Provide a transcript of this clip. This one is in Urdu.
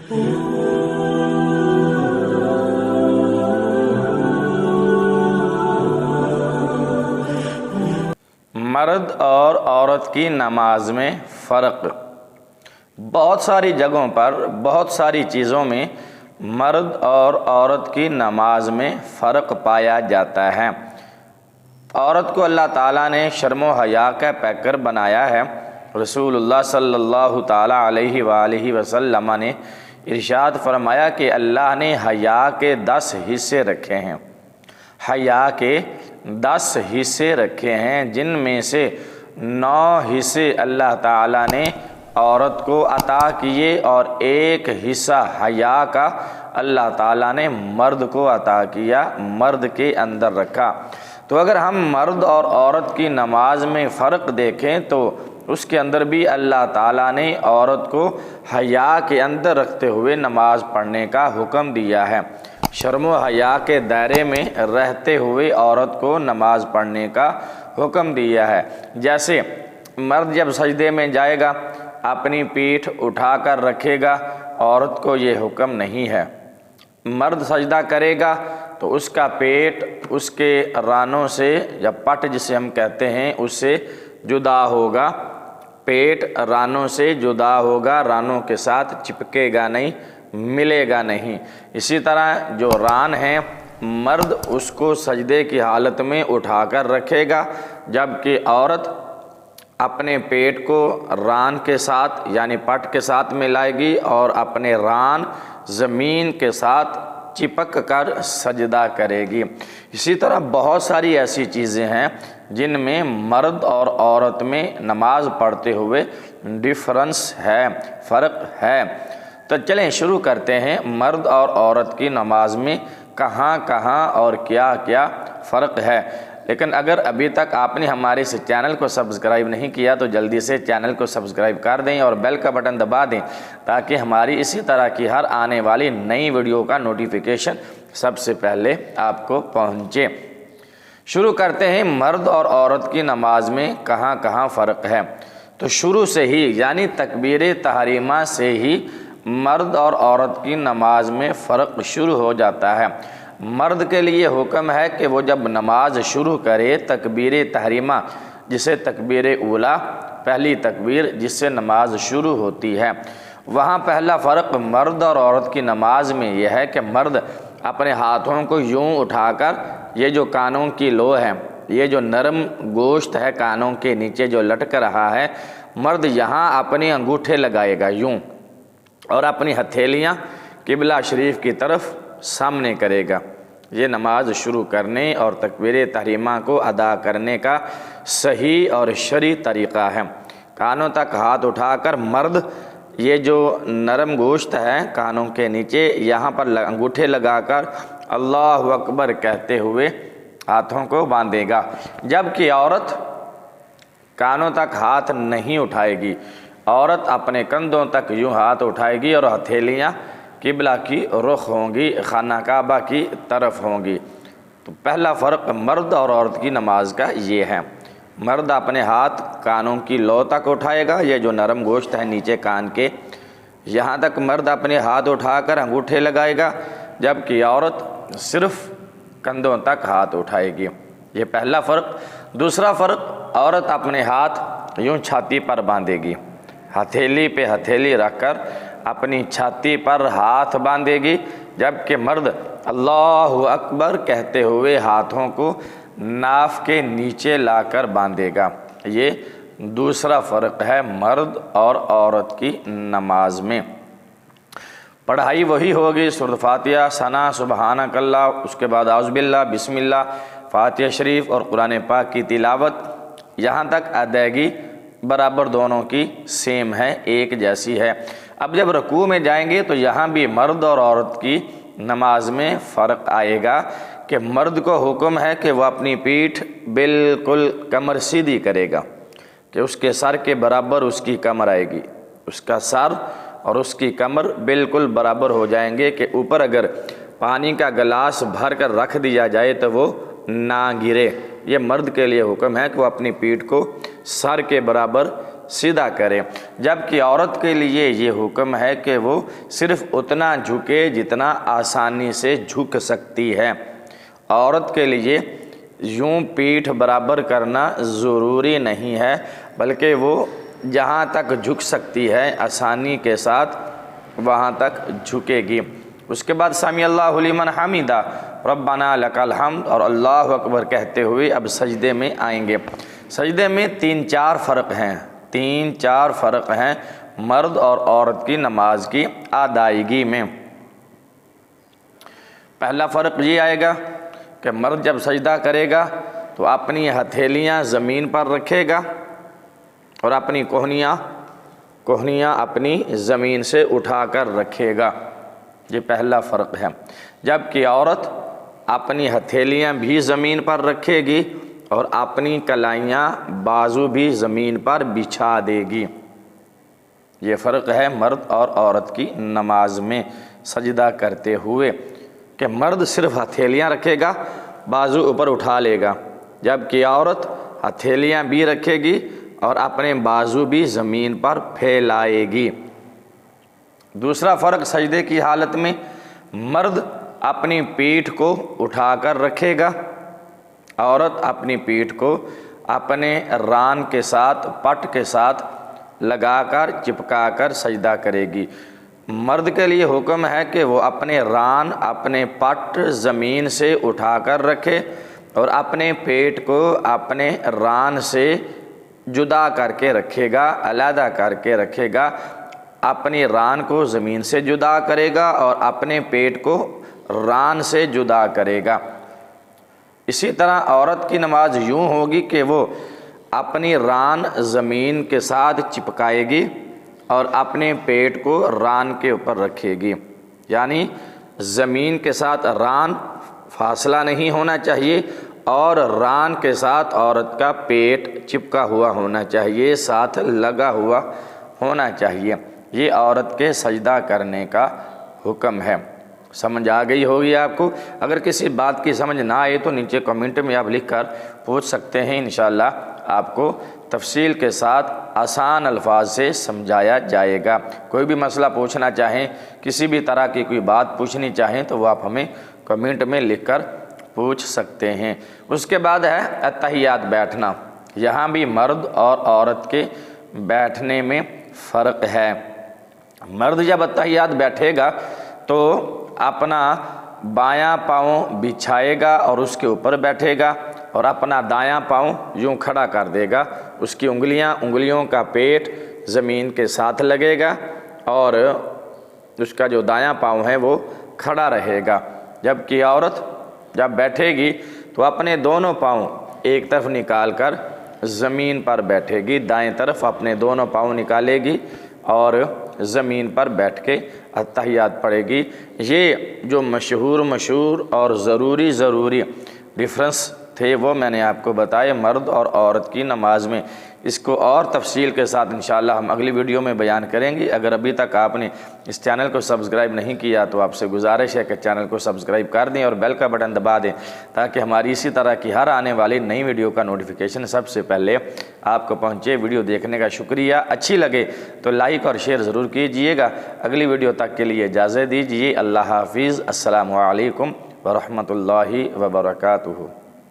مرد اور عورت کی نماز میں فرق۔ بہت ساری جگہوں پر بہت ساری چیزوں میں مرد اور عورت کی نماز میں فرق پایا جاتا ہے۔ عورت کو اللہ تعالیٰ نے شرم و حیا کا پیکر بنایا ہے۔ رسول اللہ صلی اللہ تعالیٰ علیہ وآلہ وسلم نے ارشاد فرمایا کہ اللہ نے حیا کے 10 حصے رکھے ہیں، حیا کے 10 حصے رکھے ہیں، جن میں سے 9 حصے اللہ تعالیٰ نے عورت کو عطا کیے اور 1 حصہ حیا کا اللہ تعالیٰ نے مرد کو عطا کیا، مرد کے اندر رکھا۔ تو اگر ہم مرد اور عورت کی نماز میں فرق دیکھیں تو اس کے اندر بھی اللہ تعالیٰ نے عورت کو حیا کے اندر رکھتے ہوئے نماز پڑھنے کا حکم دیا ہے، شرم و حیا کے دائرے میں رہتے ہوئے عورت کو نماز پڑھنے کا حکم دیا ہے۔ جیسے مرد جب سجدے میں جائے گا اپنی پیٹھ اٹھا کر رکھے گا، عورت کو یہ حکم نہیں ہے۔ مرد سجدہ کرے گا تو اس کا پیٹ اس کے رانوں سے یا پٹ جسے ہم کہتے ہیں اس سے جدا ہوگا، پیٹ رانوں سے جدا ہوگا، رانوں کے ساتھ چپکے گا نہیں، ملے گا نہیں۔ اسی طرح جو ران ہیں مرد اس کو سجدے کی حالت میں اٹھا کر رکھے گا، جبکہ عورت اپنے پیٹ کو ران کے ساتھ یعنی پٹ کے ساتھ ملائے گی اور اپنے ران زمین کے ساتھ چپک کر سجدہ کرے گی۔ اسی طرح بہت ساری ایسی چیزیں ہیں جن میں مرد اور عورت میں نماز پڑھتے ہوئے ڈفرنس ہے، فرق ہے۔ تو چلیں شروع کرتے ہیں، مرد اور عورت کی نماز میں کہاں کہاں اور کیا کیا فرق ہے۔ لیکن اگر ابھی تک آپ نے ہمارے اس چینل کو سبسکرائب نہیں کیا تو جلدی سے چینل کو سبسکرائب کر دیں اور بیل کا بٹن دبا دیں تاکہ ہماری اسی طرح کی ہر آنے والی نئی ویڈیو کا نوٹیفیکیشن سب سے پہلے آپ کو پہنچے۔ شروع کرتے ہیں مرد اور عورت کی نماز میں کہاں کہاں فرق ہے۔ تو شروع سے ہی یعنی تکبیر تحریمہ سے ہی مرد اور عورت کی نماز میں فرق شروع ہو جاتا ہے۔ مرد کے لیے حکم ہے کہ وہ جب نماز شروع کرے تکبیر تحریمہ جسے تکبیر اولیٰ پہلی تکبیر جس سے نماز شروع ہوتی ہے، وہاں پہلا فرق مرد اور عورت کی نماز میں یہ ہے کہ مرد اپنے ہاتھوں کو یوں اٹھا کر یہ جو کانوں کی لو ہے، یہ جو نرم گوشت ہے کانوں کے نیچے جو لٹک رہا ہے، مرد یہاں اپنے انگوٹھے لگائے گا یوں اور اپنی ہتھیلیاں قبلہ شریف کی طرف سامنے کرے گا۔ یہ نماز شروع کرنے اور تکبیر تحریمہ کو ادا کرنے کا صحیح اور شرعی طریقہ ہے۔ کانوں تک ہاتھ اٹھا کر مرد یہ جو نرم گوشت ہے کانوں کے نیچے یہاں پر انگوٹھے لگا کر اللہ اکبر کہتے ہوئے ہاتھوں کو باندھے گا، جبکہ عورت کانوں تک ہاتھ نہیں اٹھائے گی، عورت اپنے کندھوں تک یوں ہاتھ اٹھائے گی اور ہتھیلیاں قبلہ کی رخ ہوں گی، خانہ کعبہ کی طرف ہوں گی۔ تو پہلا فرق مرد اور عورت کی نماز کا یہ ہے، مرد اپنے ہاتھ کانوں کی لو تک اٹھائے گا، یہ جو نرم گوشت ہے نیچے کان کے یہاں تک مرد اپنے ہاتھ اٹھا کر انگوٹھے لگائے گا، جبکہ عورت صرف کندھوں تک ہاتھ اٹھائے گی۔ یہ پہلا فرق۔ دوسرا فرق، عورت اپنے ہاتھ یوں چھاتی پر باندھے گی، ہتھیلی پہ ہتھیلی رکھ کر اپنی چھاتی پر ہاتھ باندھے گی، جبکہ مرد اللہ اکبر کہتے ہوئے ہاتھوں کو ناف کے نیچے لا کر باندھے گا۔ یہ دوسرا فرق ہے مرد اور عورت کی نماز میں۔ پڑھائی وہی ہوگی، سورۃ فاتحہ، ثنا، سبحانک اللہ، اس کے بعد اعوذ باللہ، بسم اللہ، فاتحہ شریف اور قرآن پاک کی تلاوت، یہاں تک ادائیگی برابر دونوں کی سیم ہے، ایک جیسی ہے۔ اب جب رکوع میں جائیں گے تو یہاں بھی مرد اور عورت کی نماز میں فرق آئے گا کہ مرد کو حکم ہے کہ وہ اپنی پیٹھ بالکل کمر سیدھی کرے گا، کہ اس کے سر کے برابر اس کی کمر آئے گی، اس کا سر اور اس کی کمر بالکل برابر ہو جائیں گے کہ اوپر اگر پانی کا گلاس بھر کر رکھ دیا جائے تو وہ نہ گرے۔ یہ مرد کے لیے حکم ہے کہ وہ اپنی پیٹھ کو سر کے برابر سیدھا کرے، جبکہ عورت کے لیے یہ حکم ہے کہ وہ صرف اتنا جھکے جتنا آسانی سے جھک سکتی ہے۔ عورت کے لیے یوں پیٹھ برابر کرنا ضروری نہیں ہے، بلکہ وہ جہاں تک جھک سکتی ہے آسانی کے ساتھ وہاں تک جھکے گی۔ اس کے بعد سمی اللہ لمن حمیدہ، ربنا لک الحمد اور اللہ اکبر کہتے ہوئے اب سجدے میں آئیں گے۔ سجدے میں تین چار فرق ہیں مرد اور عورت کی نماز کی ادائیگی میں۔ پہلا فرق یہ آئے گا کہ مرد جب سجدہ کرے گا تو اپنی ہتھیلیاں زمین پر رکھے گا اور اپنی کوہنیاں اپنی زمین سے اٹھا کر رکھے گا، یہ پہلا فرق ہے۔ جبکہ عورت اپنی ہتھیلیاں بھی زمین پر رکھے گی اور اپنی کلائیاں بازو بھی زمین پر بچھا دے گی۔ یہ فرق ہے مرد اور عورت کی نماز میں سجدہ کرتے ہوئے، کہ مرد صرف ہتھیلیاں رکھے گا، بازو اوپر اٹھا لے گا، جبکہ عورت ہتھیلیاں بھی رکھے گی اور اپنے بازو بھی زمین پر پھیلائے گی۔ دوسرا فرق سجدے کی حالت میں مرد اپنی پیٹھ کو اٹھا کر رکھے گا، عورت اپنی پیٹھ کو اپنے ران کے ساتھ پٹ کے ساتھ لگا کر چپکا کر سجدہ کرے گی۔ مرد کے لیے حکم ہے کہ وہ اپنے ران اپنے پٹ زمین سے اٹھا کر رکھے اور اپنے پیٹ کو اپنے ران سے جدا کر کے رکھے گا، علیحدہ کر کے رکھے گا، اپنی ران کو زمین سے جدا کرے گا اور اپنے پیٹ کو ران سے جدا کرے گا۔ اسی طرح عورت کی نماز یوں ہوگی کہ وہ اپنی ران زمین کے ساتھ چپکائے گی اور اپنے پیٹ کو ران کے اوپر رکھے گی، یعنی زمین کے ساتھ ران فاصلہ نہیں ہونا چاہیے اور ران کے ساتھ عورت کا پیٹ چپکا ہوا ہونا چاہیے، ساتھ لگا ہوا ہونا چاہیے۔ یہ عورت کے سجدہ کرنے کا حکم ہے۔ سمجھ آ گئی ہوگی آپ کو؟ اگر کسی بات کی سمجھ نہ آئے تو نیچے کمنٹ میں آپ لکھ کر پوچھ سکتے ہیں، انشاءاللہ آپ کو تفصیل کے ساتھ آسان الفاظ سے سمجھایا جائے گا۔ کوئی بھی مسئلہ پوچھنا چاہیں، کسی بھی طرح کی کوئی بات پوچھنی چاہیں تو وہ آپ ہمیں کمنٹ میں لکھ کر پوچھ سکتے ہیں۔ اس کے بعد ہے اتحیات، بیٹھنا۔ یہاں بھی مرد اور عورت کے بیٹھنے میں فرق ہے۔ مرد جب اتحیات بیٹھے گا تو اپنا بایاں پاؤں بچھائے گا اور اس کے اوپر بیٹھے گا اور اپنا دایاں پاؤں یوں کھڑا کر دے گا، اس کی انگلیوں کا پیٹ زمین کے ساتھ لگے گا اور اس کا جو دایاں پاؤں ہے وہ کھڑا رہے گا۔ جبکہ عورت جب بیٹھے گی تو اپنے دونوں پاؤں ایک طرف نکال کر زمین پر بیٹھے گی، دائیں طرف اپنے دونوں پاؤں نکالے گی اور زمین پر بیٹھ کے اتحیات پڑھے گی۔ یہ جو مشہور اور ضروری ڈفرنس تھے وہ میں نے آپ کو بتائے مرد اور عورت کی نماز میں۔ اس کو اور تفصیل کے ساتھ انشاءاللہ ہم اگلی ویڈیو میں بیان کریں گے۔ اگر ابھی تک آپ نے اس چینل کو سبسکرائب نہیں کیا تو آپ سے گزارش ہے کہ چینل کو سبسکرائب کر دیں اور بیل کا بٹن دبا دیں تاکہ ہماری اسی طرح کی ہر آنے والی نئی ویڈیو کا نوٹیفیکیشن سب سے پہلے آپ کو پہنچے۔ ویڈیو دیکھنے کا شکریہ، اچھی لگے تو لائک اور شیئر ضرور کیجئے گا۔ اگلی ویڈیو تک کے لیے اجازت دیجیے۔ اللہ حافظ، السلام علیکم ورحمۃ اللہ وبرکاتہ۔